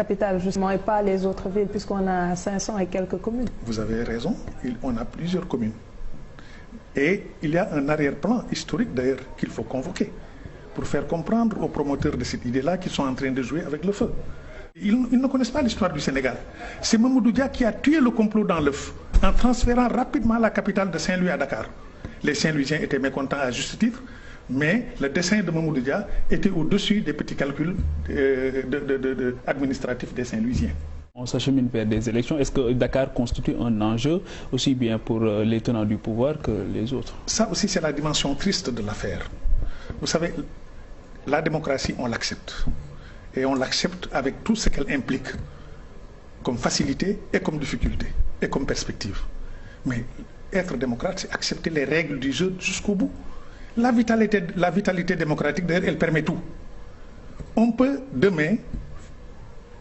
capitale justement et pas les autres villes puisqu'on a 500 et quelques communes. Vous avez raison, on a plusieurs communes. Et il y a un arrière-plan historique d'ailleurs qu'il faut convoquer pour faire comprendre aux promoteurs de cette idée-là qu'ils sont en train de jouer avec le feu. Ils ne connaissent pas l'histoire du Sénégal. C'est Mamadou Dia qui a tué le complot dans l'œuf en transférant rapidement la capitale de Saint-Louis à Dakar. Les Saint-Louisiens étaient mécontents à juste titre, mais le dessein de Mamadou Dia était au-dessus des petits calculs administratifs des Saint-Louisiens. On s'achemine vers des élections. Est-ce que Dakar constitue un enjeu aussi bien pour les tenants du pouvoir que les autres? Ça aussi, c'est la dimension triste de l'affaire. Vous savez, la démocratie, on l'accepte. Et on l'accepte avec tout ce qu'elle implique, comme facilité et comme difficulté, et comme perspective. Mais être démocrate, c'est accepter les règles du jeu jusqu'au bout. La vitalité démocratique, d'ailleurs, elle permet tout. On peut demain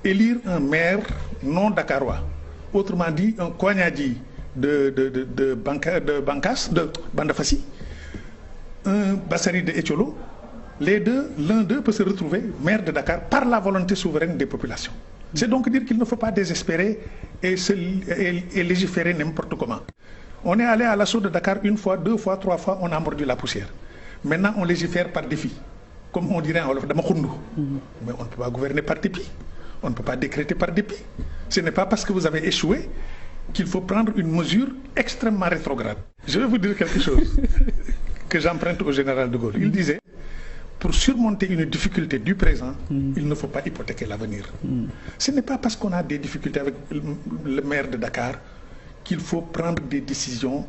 élire un maire non dakarois, autrement dit un Kognadi de Bankas, de Bandafassi, un Bassari de Etiolo. Les deux, l'un d'eux peut se retrouver maire de Dakar par la volonté souveraine des populations. C'est donc dire qu'il ne faut pas désespérer et légiférer n'importe comment. On est allé à l'assaut de Dakar une fois, deux fois, trois fois, on a mordu la poussière. Maintenant, on légifère par défi. Comme on dirait en Wolof, dama xundu. Mais on ne peut pas gouverner par dépit. On ne peut pas décréter par dépit. Ce n'est pas parce que vous avez échoué qu'il faut prendre une mesure extrêmement rétrograde. Je vais vous dire quelque chose que j'emprunte au général de Gaulle. Il disait, pour surmonter une difficulté du présent, il ne faut pas hypothéquer l'avenir. Ce n'est pas parce qu'on a des difficultés avec le maire de Dakar qu'il faut prendre des décisions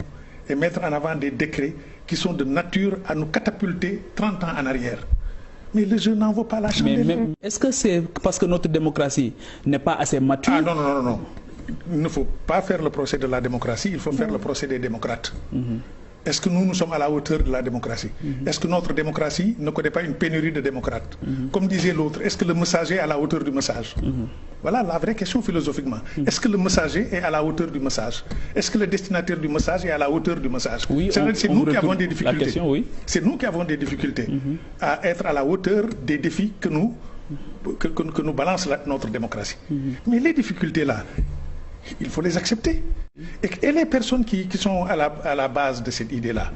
et mettre en avant des décrets qui sont de nature à nous catapulter 30 ans en arrière. Mais le jeu n'en vaut pas la chandelle. Mais est-ce que c'est parce que notre démocratie n'est pas assez mature? Ah non, non, non, non. Il ne faut pas faire le procès de la démocratie, il faut faire le procès des démocrates. Est-ce que nous sommes à la hauteur de la démocratie? Est-ce que notre démocratie ne connaît pas une pénurie de démocrates? Comme disait l'autre, est-ce que le messager est à la hauteur du message? Voilà la vraie question philosophiquement. Est-ce que le messager est à la hauteur du message? Est-ce que le destinataire du message est à la hauteur du message? Oui, c'est nous qui avons des difficultés. Question, oui. C'est nous qui avons des difficultés à être à la hauteur des défis que nous balance notre démocratie. Mais les difficultés là, il faut les accepter. Et les personnes qui sont à la base de cette idée-là,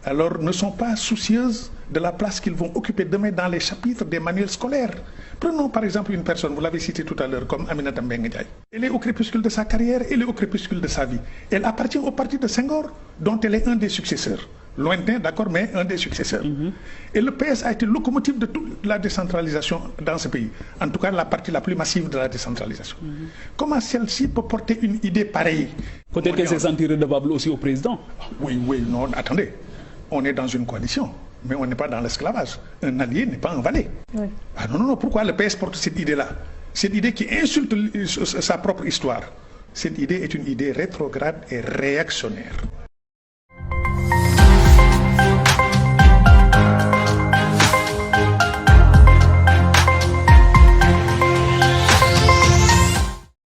alors ne sont pas soucieuses de la place qu'ils vont occuper demain dans les chapitres des manuels scolaires. Prenons par exemple une personne, vous l'avez cité tout à l'heure, comme Aminata Mbengue Ndiaye. Elle est au crépuscule de sa carrière, elle est au crépuscule de sa vie. Elle appartient au parti de Senghor, dont elle est un des successeurs. Lointain, d'accord, mais un des successeurs. Et le PS a été locomotive de toute la décentralisation dans ce pays. En tout cas, la partie la plus massive de la décentralisation. Comment celle-ci peut porter une idée pareille? Peut-être qu'elle s'est sentie redevable aussi au président. Oui, oui, non, attendez. On est dans une coalition, mais on n'est pas dans l'esclavage. Un allié n'est pas un valet. Oui. Ah non, non, non, pourquoi le PS porte cette idée-là? Cette idée qui insulte sa propre histoire. Cette idée est une idée rétrograde et réactionnaire.